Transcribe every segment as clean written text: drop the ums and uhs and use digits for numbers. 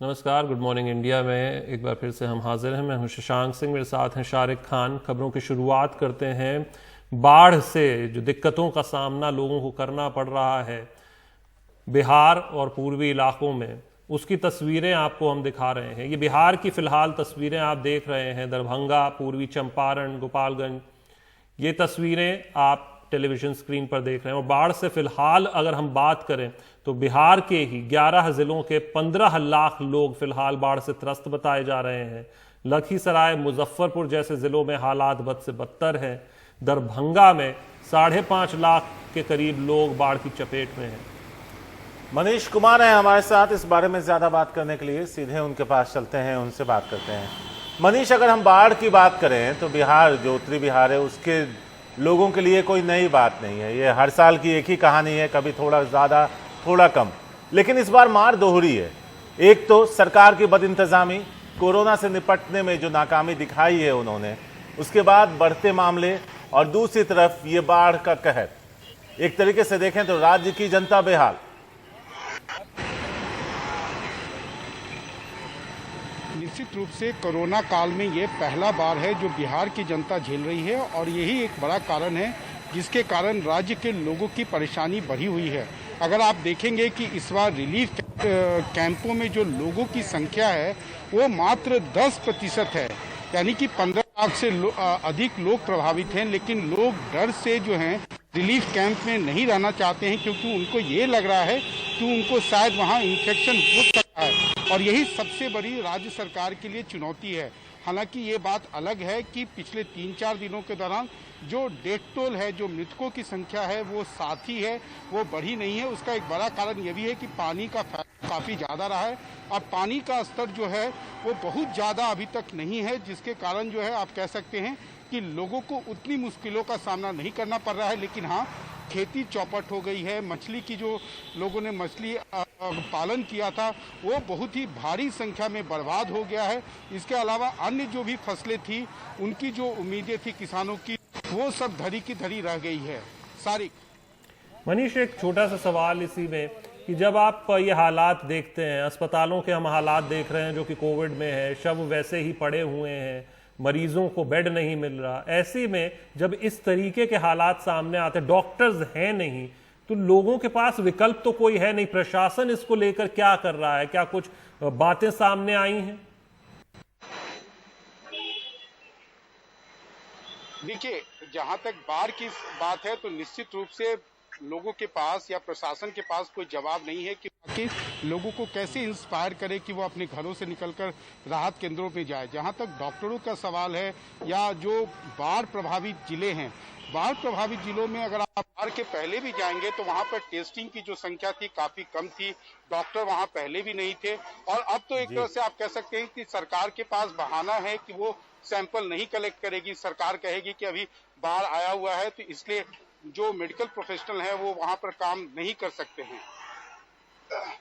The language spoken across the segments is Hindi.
नमस्कार, गुड मॉर्निंग इंडिया में एक बार फिर से हम हाजिर हैं। मैं हूं शशांक सिंह, मेरे साथ हैं शारिक खान। खबरों की शुरुआत करते हैं। बाढ़ से जो दिक्कतों का सामना लोगों को करना पड़ रहा है बिहार और पूर्वी इलाकों में, उसकी तस्वीरें आपको हम दिखा रहे हैं। ये बिहार की फिलहाल तस्वीरें आप देख रहे हैं। दरभंगा, पूर्वी चंपारण, गोपालगंज, ये तस्वीरें आप टेलीविजन स्क्रीन पर देख रहे हैं। और बाढ़ से फिलहाल अगर हम बात करें तो बिहार के ही 11 जिलों के 15 लाख लोग फिलहाल बाढ़ से त्रस्त बताए जा रहे हैं। लखीसराय, मुजफ्फरपुर जैसे जिलों में हालात बद से बदतर है। दरभंगा में 5.5 लाख के करीब लोग बाढ़ की चपेट में हैं। मनीष कुमार हैं हमारे साथ इस बारे में ज्यादा बात करने के लिए। सीधे उनके पास चलते हैं, उनसे बात करते हैं। मनीष, अगर हम बाढ़ की बात करें तो बिहार, जो उत्तरी बिहार है, उसके लोगों के लिए कोई नई बात नहीं है। ये हर साल की एक ही कहानी है, कभी थोड़ा ज्यादा थोड़ा कम, लेकिन इस बार मार दोहरी है। एक तो सरकार की बदइंतजामी, कोरोना से निपटने में जो नाकामी दिखाई है उन्होंने, उसके बाद बढ़ते मामले, और दूसरी तरफ ये बाढ़ का कहर। एक तरीके से देखें तो राज्य की जनता बेहाल। निश्चित रूप से कोरोना काल में ये पहला बार है जो बिहार की जनता झेल रही है, और यही एक बड़ा कारण है जिसके कारण राज्य के लोगों की परेशानी बढ़ी हुई है। अगर आप देखेंगे कि इस बार रिलीफ कैंपों में जो लोगों की संख्या है वो मात्र 10% है, यानी कि 15 लाख से अधिक लोग प्रभावित हैं। लेकिन लोग डर से जो हैं रिलीफ कैंप में नहीं रहना चाहते हैं, क्योंकि उनको ये लग रहा है कि उनको शायद वहाँ इन्फेक्शन हो सकता है, और यही सबसे बड़ी राज्य सरकार के लिए चुनौती है। हालांकि ये बात अलग है कि पिछले 3-4 दिनों के दौरान जो डेथ टोल है, जो मृतकों की संख्या है, वो साथ ही है, वो बढ़ी नहीं है। उसका एक बड़ा कारण ये भी है कि पानी का काफ़ी ज़्यादा रहा है, और पानी का स्तर जो है वो बहुत ज़्यादा अभी तक नहीं है, जिसके कारण जो है आप कह सकते हैं कि लोगों को उतनी मुश्किलों का सामना नहीं करना पड़ रहा है। लेकिन हाँ, खेती चौपट हो गई है। मछली की जो लोगों ने मछली पालन किया था वो बहुत ही भारी संख्या में बर्बाद हो गया है। इसके अलावा अन्य जो भी फसलें थी, उनकी जो उम्मीदें थी किसानों की, वो सब धरी की धरी रह गई है। सारी मनीष, एक छोटा सा सवाल इसी में कि जब आप ये हालात देखते हैं, अस्पतालों के हम हालात देख रहे हैं जो कि कोविड में है, शव वैसे ही पड़े हुए हैं, मरीजों को बेड नहीं मिल रहा, ऐसे में जब इस तरीके के हालात सामने आते, डॉक्टर्स हैं नहीं, तो लोगों के पास विकल्प तो कोई है नहीं। प्रशासन इसको लेकर क्या कर रहा है? क्या कुछ बातें सामने आई हैं? देखिए, जहां तक बाढ़ की बात है तो निश्चित रूप से लोगों के पास या प्रशासन के पास कोई जवाब नहीं है कि लोगों को कैसे इंस्पायर करे कि वो अपने घरों से निकलकर राहत केंद्रों में जाए। जहां तक डॉक्टरों का सवाल है, या जो बाढ़ प्रभावित जिले हैं, बाढ़ प्रभावित जिलों में अगर आप बाढ़ के पहले भी जाएंगे तो वहां पर टेस्टिंग की जो संख्या थी काफी कम थी, डॉक्टर वहां पहले भी नहीं थे। और अब तो एक तरह से आप कह सकते हैं कि सरकार के पास बहाना है कि वो सैंपल नहीं कलेक्ट करेगी। सरकार कहेगी कि अभी बाढ़ आया हुआ है, तो इसलिए जो मेडिकल प्रोफेशनल है वो वहां पर काम नहीं कर सकते हैं।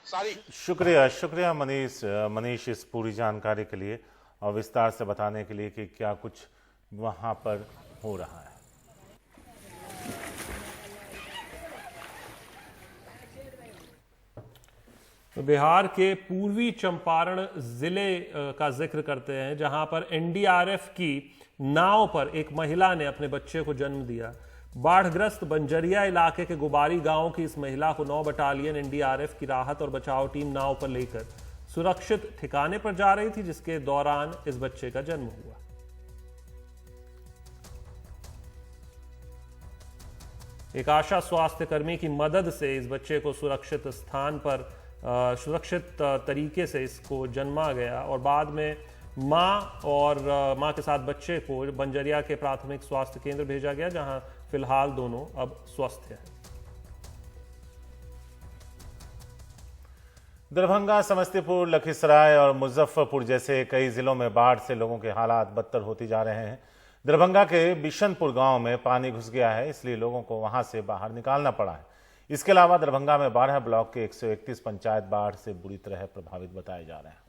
सारी शुक्रिया मनीष इस पूरी जानकारी के लिए और विस्तार से बताने के लिए कि क्या कुछ वहां पर हो रहा है। बिहार के पूर्वी चंपारण जिले का जिक्र करते हैं, जहां पर एनडीआरएफ की नाव पर एक महिला ने अपने बच्चे को जन्म दिया। बाढ़ग्रस्त बंजरिया इलाके के गुबारी गांव की इस महिला को 9 बटालियन एनडीआरएफ की राहत और बचाव टीम नाव पर लेकर सुरक्षित ठिकाने पर जा रही थी, जिसके दौरान इस बच्चे का जन्म हुआ। एक आशा स्वास्थ्य कर्मी की मदद से इस बच्चे को सुरक्षित स्थान पर सुरक्षित तरीके से इसको जन्मा गया, और बाद में मां के साथ बच्चे को बंजरिया के प्राथमिक स्वास्थ्य केंद्र भेजा गया, जहां फिलहाल दोनों अब स्वस्थ हैं। दरभंगा, समस्तीपुर, लखीसराय और मुजफ्फरपुर जैसे कई जिलों में बाढ़ से लोगों के हालात बदतर होते जा रहे हैं। दरभंगा के बिशनपुर गांव में पानी घुस गया है, इसलिए लोगों को वहां से बाहर निकालना पड़ा है। इसके अलावा दरभंगा में 12 ब्लॉक के 131 पंचायत बाढ़ से बुरी तरह प्रभावित बताए जा रहे हैं।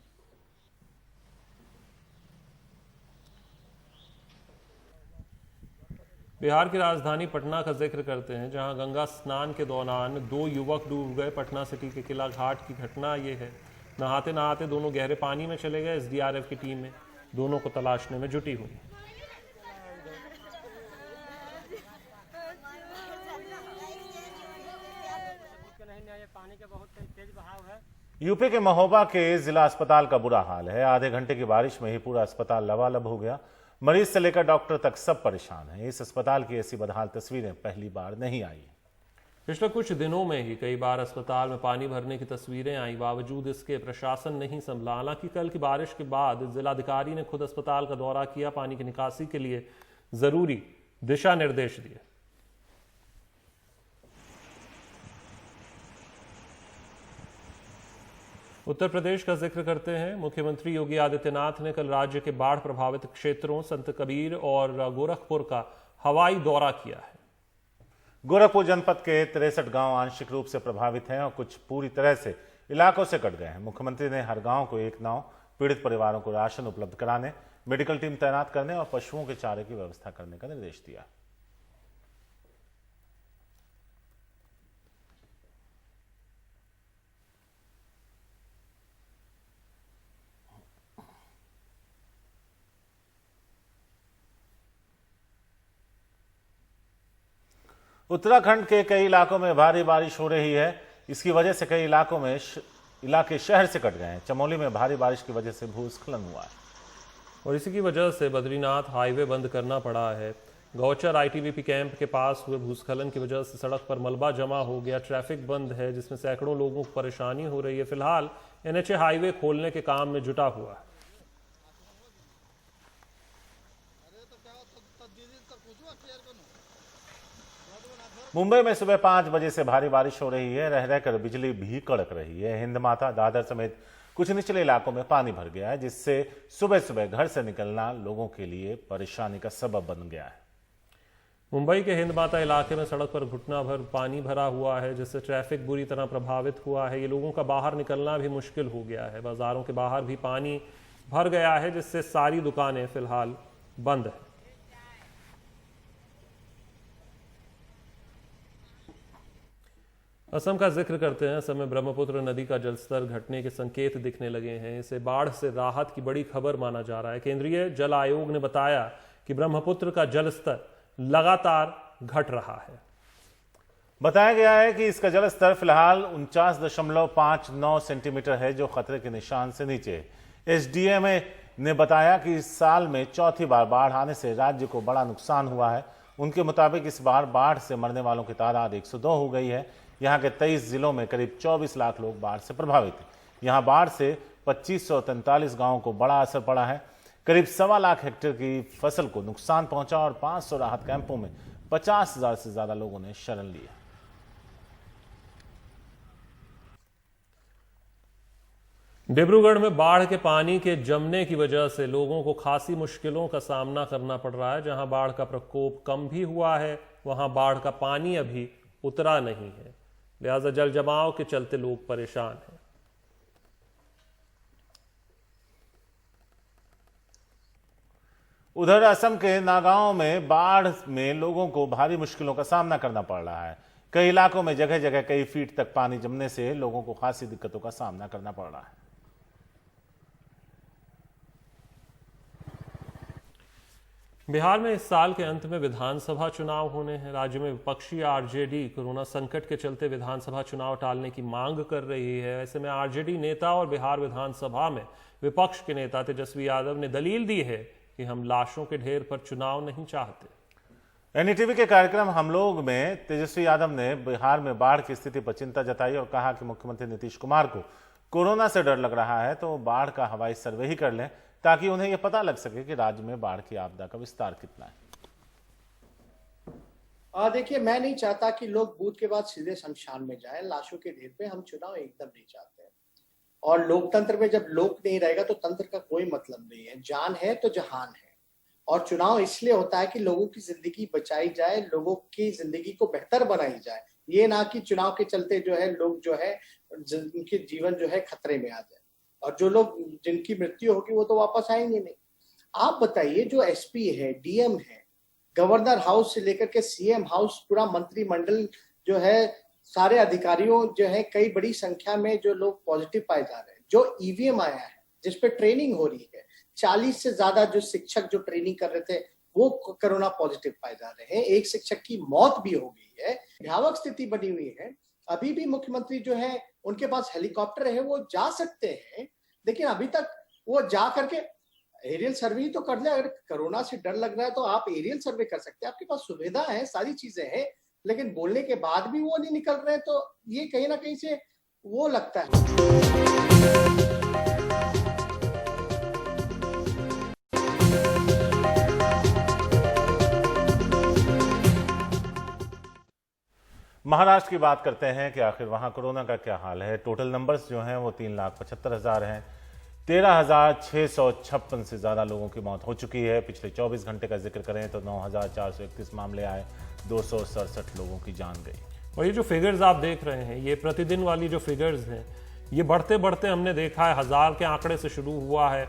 बिहार की राजधानी पटना का जिक्र करते हैं, जहां गंगा स्नान के दौरान 2 युवक डूब गए। पटना सिटी के किला घाट की घटना ये है। नहाते नहाते दोनों गहरे पानी में चले गए। एसडीआरएफ की टीम दोनों को तलाशने में जुटी हुई। यूपी के महोबा के जिला अस्पताल का बुरा हाल है। आधे घंटे की बारिश में ही पूरा अस्पताल लबालब हो गया। मरीज से लेकर डॉक्टर तक सब परेशान हैं। इस अस्पताल की ऐसी बदहाल तस्वीरें पहली बार नहीं आई। पिछले कुछ दिनों में ही कई बार अस्पताल में पानी भरने की तस्वीरें आई, बावजूद इसके प्रशासन नहीं संभला। हालांकि कल की बारिश के बाद जिलाधिकारी ने खुद अस्पताल का दौरा किया, पानी की निकासी के लिए जरूरी दिशा निर्देश दिए। उत्तर प्रदेश का जिक्र करते हैं। मुख्यमंत्री योगी आदित्यनाथ ने कल राज्य के बाढ़ प्रभावित क्षेत्रों संत कबीर और गोरखपुर का हवाई दौरा किया है। गोरखपुर जनपद के 63 गांव आंशिक रूप से प्रभावित हैं और कुछ पूरी तरह से इलाकों से कट गए हैं। मुख्यमंत्री ने हर गांव को एक नाव, पीड़ित परिवारों को राशन उपलब्ध कराने, मेडिकल टीम तैनात करने और पशुओं के चारे की व्यवस्था करने का निर्देश दिया। उत्तराखंड के कई इलाकों में भारी बारिश हो रही है। इसकी वजह से कई इलाके शहर से कट गए हैं। चमोली में भारी बारिश की वजह से भूस्खलन हुआ है और इसी की वजह से बद्रीनाथ हाईवे बंद करना पड़ा है। गौचर आईटीबीपी कैंप के पास हुए भूस्खलन की वजह से सड़क पर मलबा जमा हो गया, ट्रैफिक बंद है, जिसमें सैकड़ों लोगों को परेशानी हो रही है। फिलहाल एनएचए हाईवे खोलने के काम में जुटा हुआ है। मुंबई में सुबह 5 बजे से भारी बारिश हो रही है। रह रहकर बिजली भी कड़क रही है। हिंद माता, दादर समेत कुछ निचले इलाकों में पानी भर गया है, जिससे सुबह सुबह घर से निकलना लोगों के लिए परेशानी का सबब बन गया है। मुंबई के हिंद माता इलाके में सड़क पर घुटना भर पानी भरा हुआ है, जिससे ट्रैफिक बुरी तरह प्रभावित हुआ है। ये लोगों का बाहर निकलना भी मुश्किल हो गया है। बाजारों के बाहर भी पानी भर गया है, जिससे सारी दुकानें फिलहाल बंद है। असम का जिक्र करते हैं। असम में ब्रह्मपुत्र नदी का जलस्तर घटने के संकेत दिखने लगे हैं। इसे बाढ़ से राहत की बड़ी खबर माना जा रहा है। केंद्रीय जल आयोग ने बताया कि ब्रह्मपुत्र का जलस्तर लगातार घट रहा है। बताया गया है कि इसका जलस्तर फिलहाल 49.59 सेंटीमीटर है, जो खतरे के निशान से नीचे है। एसडीएमए ने बताया कि इस साल में चौथी बार बाढ़ आने से राज्य को बड़ा नुकसान हुआ है। उनके मुताबिक इस बार बाढ़ से मरने वालों की तादाद 102 हो गई है। यहाँ के 23 जिलों में करीब 24 लाख लोग बाढ़ से प्रभावित हैं। यहाँ बाढ़ से 2543 गांवों को बड़ा असर पड़ा है। करीब 1.25 लाख हेक्टेयर की फसल को नुकसान पहुंचा और 500 राहत कैंपों में 50,000 से ज्यादा लोगों ने शरण ली है। डिब्रूगढ़ में बाढ़ के पानी के जमने की वजह से लोगों को खासी मुश्किलों का सामना करना पड़ रहा है। जहां बाढ़ का प्रकोप कम भी हुआ है, वहां बाढ़ का पानी अभी उतरा नहीं है, लिहाजा जल जमाव के चलते लोग परेशान हैं। उधर असम के नागांव में बाढ़ में लोगों को भारी मुश्किलों का सामना करना पड़ रहा है। कई इलाकों में जगह जगह कई फीट तक पानी जमने से लोगों को खासी दिक्कतों का सामना करना पड़ रहा है। बिहार में इस साल के अंत में विधानसभा चुनाव होने हैं। राज्य में विपक्षी आरजेडी कोरोना संकट के चलते विधानसभा चुनाव टालने की मांग कर रही है। ऐसे में आरजेडी नेता और बिहार विधानसभा में विपक्ष के नेता तेजस्वी यादव ने दलील दी है कि हम लाशों के ढेर पर चुनाव नहीं चाहते। एनडीटीवी के कार्यक्रम हम लोग में तेजस्वी यादव ने बिहार में बाढ़ की स्थिति पर चिंता जताई और कहा कि मुख्यमंत्री नीतीश कुमार को कोरोना से डर लग रहा है तो बाढ़ का हवाई सर्वे ही कर लें, ताकि उन्हें यह पता लग सके कि राज्य में बाढ़ की आपदा का विस्तार कितना है। देखिए, मैं नहीं चाहता कि लोग बूथ के बाद सीधे शमशान में जाएं, लाशों के ढेर पे। हम चुनाव एकदम नहीं चाहते हैं। और लोकतंत्र में जब लोक नहीं रहेगा तो तंत्र का कोई मतलब नहीं है। जान है तो जहान है। और चुनाव इसलिए होता है कि लोगों की जिंदगी बचाई जाए, लोगों की जिंदगी को बेहतर बनाई जाए। ये ना कि चुनाव के चलते जो है लोग जो है उनके जीवन जो है खतरे में आ जाए। और जो लोग जिनकी मृत्यु होगी वो तो वापस आएंगे नहीं। आप बताइए, जो एसपी है, डीएम है, गवर्नर हाउस से लेकर के सीएम हाउस, पूरा मंत्रिमंडल जो है, सारे अधिकारियों जो है, कई बड़ी संख्या में जो लोग पॉजिटिव पाए जा रहे हैं, जो ईवीएम आया है जिसपे ट्रेनिंग हो रही है, 40 से ज्यादा जो शिक्षक जो ट्रेनिंग कर रहे थे वो कोरोना पॉजिटिव पाए जा रहे हैं। एक शिक्षक की मौत भी हो गई है। भयावह स्थिति बनी हुई है। अभी भी मुख्यमंत्री जो है उनके पास हेलीकॉप्टर है, वो जा सकते हैं, लेकिन अभी तक वो जा करके एरियल सर्वे तो कर ले। अगर कोरोना से डर लग रहा है तो आप एरियल सर्वे कर सकते हैं, आपके पास सुविधा है, सारी चीजें हैं, लेकिन बोलने के बाद भी वो नहीं निकल रहे, तो ये कहीं ना कहीं से वो लगता है। महाराष्ट्र की बात करते हैं कि आखिर वहां कोरोना का क्या हाल है। टोटल नंबर्स जो हैं वो 3,75,000 हैं। 13,656 से ज्यादा लोगों की मौत हो चुकी है। पिछले 24 घंटे का जिक्र करें तो 9,431 मामले आए, 267 लोगों की जान गई। और ये जो फिगर्स आप देख रहे हैं, ये प्रतिदिन वाली जो फिगर्स हैं, ये बढ़ते बढ़ते हमने देखा है 1000 के आंकड़े से शुरू हुआ है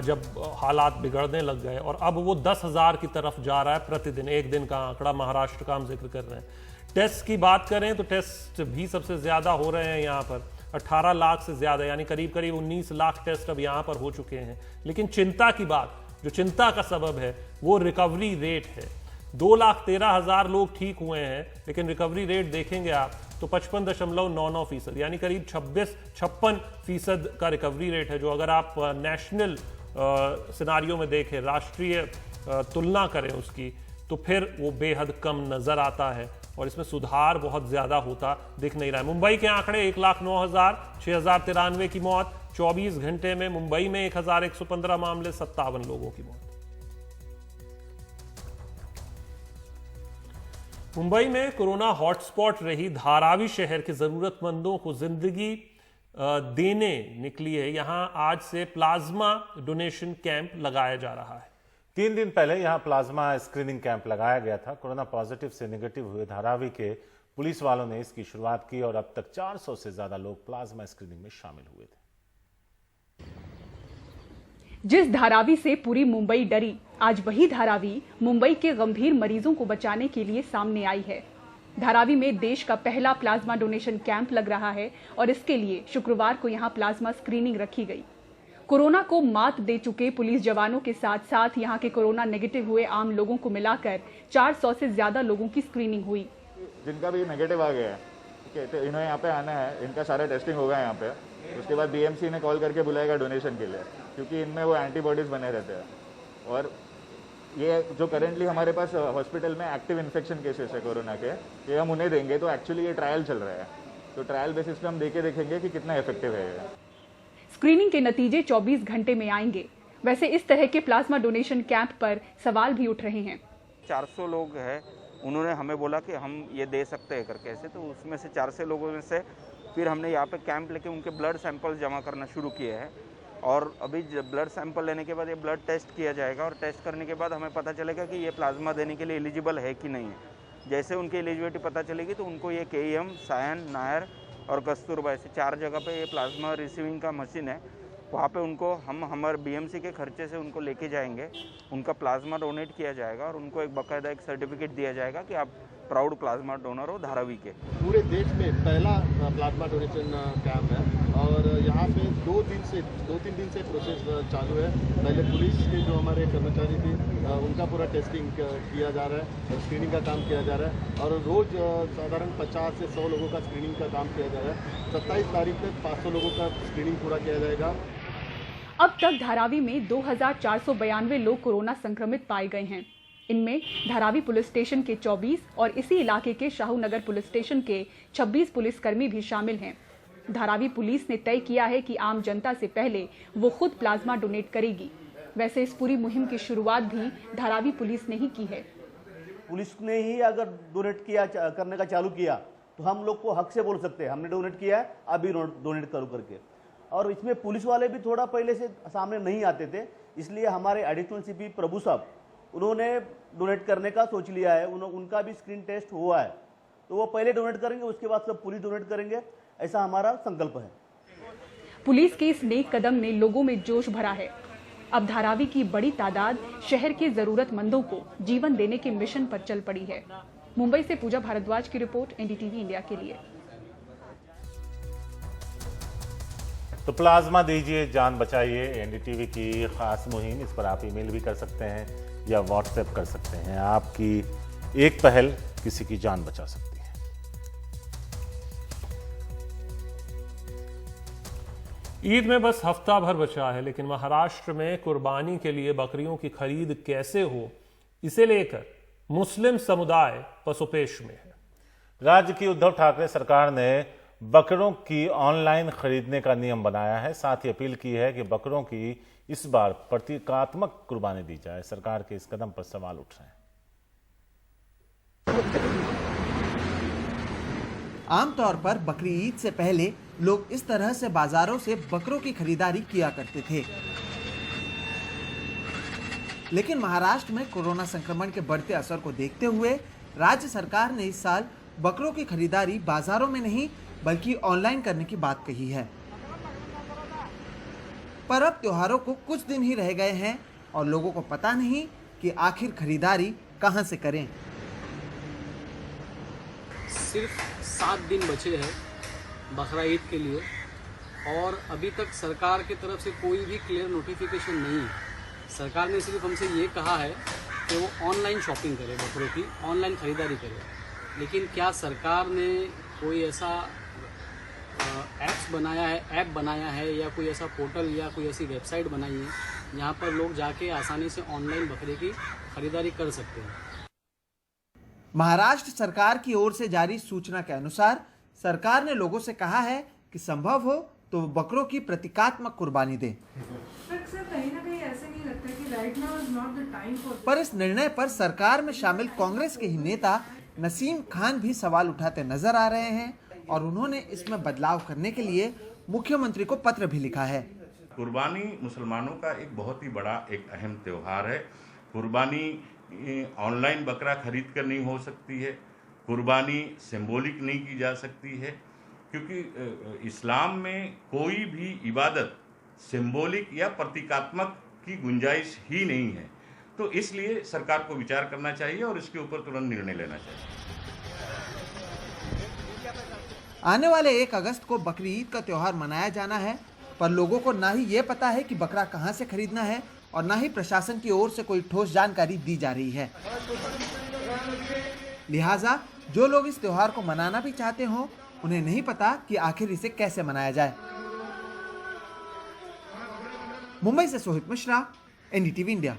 जब हालात बिगड़ने लग गए, और अब वो 10,000 की तरफ जा रहा है प्रतिदिन। एक दिन का आंकड़ा महाराष्ट्र का हम जिक्र कर रहे हैं। टेस्ट की बात करें तो टेस्ट भी सबसे ज्यादा हो रहे हैं यहाँ पर, 18 लाख से ज्यादा, यानी करीब करीब 19 लाख टेस्ट अब यहाँ पर हो चुके हैं। लेकिन चिंता की बात, जो चिंता का सबब है वो रिकवरी रेट है। 2,13,000 लोग ठीक हुए हैं, लेकिन रिकवरी रेट देखेंगे आप तो 55.99%, यानी करीब 56-56% का रिकवरी रेट है, जो अगर आप नेशनल सिनारियो में देखें, राष्ट्रीय तुलना करें उसकी, तो फिर वो बेहद कम नजर आता है और इसमें सुधार बहुत ज्यादा होता दिख नहीं रहा है। मुंबई के आंकड़े 1,09,000, 6,093 की मौत। 24 घंटे में मुंबई में 1,115 मामले, 57 लोगों की मौत। मुंबई में कोरोना हॉटस्पॉट रही धारावी शहर के जरूरतमंदों को जिंदगी देने निकली है। यहां आज से प्लाज्मा डोनेशन कैंप लगाया जा रहा है। 3 दिन पहले यहां प्लाज्मा स्क्रीनिंग कैंप लगाया गया था। कोरोना पॉजिटिव से नेगेटिव हुए धारावी के पुलिस वालों ने इसकी शुरुआत की और अब तक 400 से ज्यादा लोग प्लाज्मा स्क्रीनिंग में शामिल हुए थे। जिस धारावी से पूरी मुंबई डरी, आज वही धारावी मुंबई के गंभीर मरीजों को बचाने के लिए सामने आई है। धारावी में देश का पहला प्लाज्मा डोनेशन कैंप लग रहा है और इसके लिए शुक्रवार को यहां प्लाज्मा स्क्रीनिंग रखी गई। कोरोना को मात दे चुके पुलिस जवानों के साथ साथ यहां के कोरोना नेगेटिव हुए आम लोगों को मिलाकर 400 से ज्यादा लोगों की स्क्रीनिंग हुई। जिनका भी नेगेटिव आ गया है, ठीक है, तो इन्हें यहाँ पे आना है, इनका सारा टेस्टिंग होगा यहाँ पे। उसके बाद बीएमसी ने कॉल करके बुलाएगा डोनेशन के लिए, क्योंकि इनमें वो एंटीबॉडीज बने रहते हैं। और ये जो करेंटली हमारे पास हॉस्पिटल में एक्टिव इन्फेक्शन केसेस है कोरोना के, ये हम उन्हें देंगे। तो एक्चुअली ये ट्रायल चल रहा है, तो ट्रायल बेसिस पे हम देखेंगे कि कितना इफेक्टिव है ये। स्क्रीनिंग के नतीजे 24 घंटे में आएंगे। वैसे इस तरह के प्लाज्मा डोनेशन कैंप पर सवाल भी उठ रहे हैं। 400 लोग हैं, उन्होंने हमें बोला कि हम ये दे सकते हैं करके ऐसे, तो उसमें से 400 लोगों में से फिर हमने यहाँ पे कैंप लेके उनके ब्लड सैंपल जमा करना शुरू किए हैं। और अभी ब्लड सैंपल लेने के बाद ये ब्लड टेस्ट किया जाएगा और टेस्ट करने के बाद हमें पता चलेगा कि ये प्लाज्मा देने के लिए एलिजिबल है कि नहीं है। जैसे उनकी एलिजिबिलिटी पता चलेगी तो उनको ये केईएम, सायन, नायर और कस्तूरबा, ऐसे 4 जगह पे ये प्लाज्मा रिसीविंग का मशीन है, वहाँ पे उनको हम हमारे बीएमसी के खर्चे से उनको लेके जाएंगे, उनका प्लाज्मा डोनेट किया जाएगा और उनको एक बाकायदा एक सर्टिफिकेट दिया जाएगा कि आप प्राउड प्लाज्मा डोनर हो धारावी के। पूरे देश में पहला प्लाज्मा डोनेशन कैंप है और यहाँ पे 2-3 दिन से प्रोसेस चालू है। पहले पुलिस के जो हमारे कर्मचारी थे उनका पूरा टेस्टिंग किया जा रहा है, स्क्रीनिंग का काम किया जा रहा है और रोज साधारण 50 से 100 लोगों का स्क्रीनिंग का काम किया जा रहा है। 27 तारीख तक 500 लोगों का स्क्रीनिंग पूरा किया जाएगा। अब तक धारावी में 2,492 लोग कोरोना संक्रमित पाए गए हैं। इनमें धारावी पुलिस स्टेशन के 24 और इसी इलाके के शाहू नगर पुलिस स्टेशन के 26 पुलिसकर्मी भी शामिल हैं। धारावी पुलिस ने तय किया है कि आम जनता से पहले वो खुद प्लाज्मा डोनेट करेगी। वैसे इस पूरी मुहिम की शुरुआत भी धारावी पुलिस ने ही की है। पुलिस ने ही अगर डोनेट किया करने का चालू किया तो हम लोग को हक से बोल सकते हैं हमने डोनेट किया है, अभी डोनेट करो करके। और इसमें पुलिस वाले भी थोड़ा पहले से सामने नहीं आते थे, इसलिए हमारे एडिशनल सीपी प्रभु साहब उन्होंने डोनेट करने का सोच लिया है। उनका भी स्क्रीन टेस्ट हुआ है, तो वो पहले डोनेट करेंगे, उसके बाद सब पुलिस डोनेट करेंगे, ऐसा हमारा संकल्प है। पुलिस के इस नेक कदम ने लोगों में जोश भरा है। अब धारावी की बड़ी तादाद शहर के जरूरतमंदों को जीवन देने के मिशन पर चल पड़ी है। मुंबई से पूजा भारद्वाज की रिपोर्ट, एनडीटीवी इंडिया के लिए। तो प्लाज्मा दीजिए, जान बचाइए। एनडीटीवी की खास मुहिम, इस पर आप ईमेल भी कर सकते हैं या व्हाट्सएप कर सकते हैं। आपकी एक पहल किसी की जान बचा सकती है। ईद में बस हफ्ता भर बचा है, लेकिन महाराष्ट्र में कुर्बानी के लिए बकरियों की खरीद कैसे हो, इसे लेकर मुस्लिम समुदाय पसोपेश में है। राज्य की उद्धव ठाकरे सरकार ने बकरों की ऑनलाइन खरीदने का नियम बनाया है। साथ ही अपील की है कि बकरों की इस बार प्रतीकात्मक कुर्बानी दी जाए। सरकार के इस कदम पर सवाल उठ रहे हैं। आमतौर पर बकरी ईद से पहले लोग इस तरह से बाजारों से बकरों की खरीदारी किया करते थे, लेकिन महाराष्ट्र में कोरोना संक्रमण के बढ़ते असर को देखते हुए राज्य सरकार ने इस साल बकरों की खरीदारी बाजारों में नहीं बल्कि ऑनलाइन करने की बात कही है। पर अब त्योहारों को कुछ दिन ही रह गए हैं और लोगों को पता नहीं कि आखिर खरीदारी कहां से करें। सिर्फ 7 दिन बचे हैं बकरा ईद के लिए और अभी तक सरकार की तरफ से कोई भी क्लियर नोटिफिकेशन नहीं है। सरकार ने सिर्फ हमसे ये कहा है कि वो ऑनलाइन शॉपिंग करे, बकरों की ऑनलाइन खरीदारी करे, लेकिन क्या सरकार ने कोई ऐसा ऐप बनाया है या कोई ऐसा पोर्टल या कोई ऐसी वेबसाइट बनाई है जहाँ पर लोग जाके आसानी से ऑनलाइन बकरे की खरीदारी कर सकते हैं। महाराष्ट्र सरकार की ओर से जारी सूचना के अनुसार सरकार ने लोगों से कहा है कि संभव हो तो वो बकरों की प्रतीकात्मक कुर्बानी दें। पर इस निर्णय पर सरकार में शामिल कांग्रेस के ही नेता नसीम खान भी सवाल उठाते नजर आ रहे हैं और उन्होंने इसमें बदलाव करने के लिए मुख्यमंत्री को पत्र भी लिखा है। कुर्बानी मुसलमानों का एक बहुत ही बड़ा एक अहम त्योहार है। कुर्बानी ऑनलाइन बकरा खरीद कर नहीं हो सकती है, कुर्बानी सिंबॉलिक नहीं की जा सकती है, क्योंकि इस्लाम में कोई भी इबादत सिंबॉलिक या प्रतीकात्मक की गुंजाइश ही नहीं है। तो इसलिए सरकार को विचार करना चाहिए और इसके ऊपर तुरंत निर्णय लेना चाहिए। आने वाले 1 अगस्त को बकरी ईद का त्योहार मनाया जाना है, पर लोगों को ना ही ये पता है कि बकरा कहां से खरीदना है और ना ही प्रशासन की ओर से कोई ठोस जानकारी दी जा रही है। लिहाजा जो लोग इस त्योहार को मनाना भी चाहते हो, उन्हें नहीं पता कि आखिर इसे कैसे मनाया जाए। मुंबई से सोहित मिश्रा, एनडीटीवी इंडिया।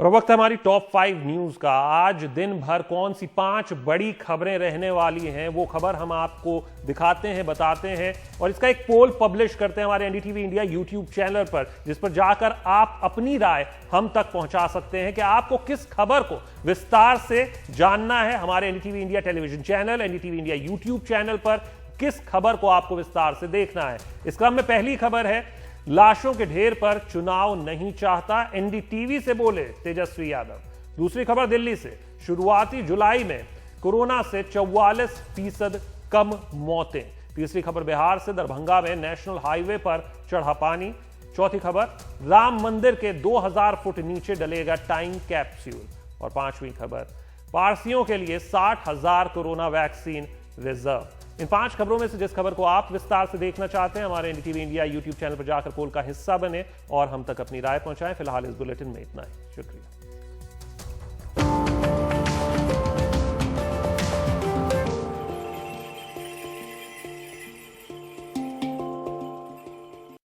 और वक्त है हमारी टॉप 5 न्यूज का। आज दिन भर कौन सी 5 बड़ी खबरें रहने वाली हैं, वो खबर हम आपको दिखाते हैं, बताते हैं और इसका एक पोल पब्लिश करते हैं हमारे एनडीटीवी इंडिया यूट्यूब चैनल पर, जिस पर जाकर आप अपनी राय हम तक पहुंचा सकते हैं कि आपको किस खबर को विस्तार से जानना है। हमारे NDTV India television channel, NDTV India YouTube channel पर किस खबर को आपको विस्तार से देखना है। इस क्रम में पहली खबर है, लाशों के ढेर पर चुनाव नहीं चाहता, एनडीटीवी से बोले तेजस्वी यादव। दूसरी खबर दिल्ली से, शुरुआती जुलाई में कोरोना से 44% कम मौतें। तीसरी खबर बिहार से, दरभंगा में नेशनल हाईवे पर चढ़ा पानी। चौथी खबर, राम मंदिर के 2000 फुट नीचे डलेगा टाइम कैप्सूल। और पांचवी खबर, पारसियों के लिए 60,000 कोरोना वैक्सीन रिजर्व। इन 5 खबरों में से जिस खबर को आप विस्तार से देखना चाहते हैं, हमारे एनडीटीवी इंडिया यूट्यूब चैनल पर जाकर पोल का हिस्सा बने और हम तक अपनी राय पहुंचाएं। फिलहाल इस बुलेटिन में इतना ही। शुक्रिया।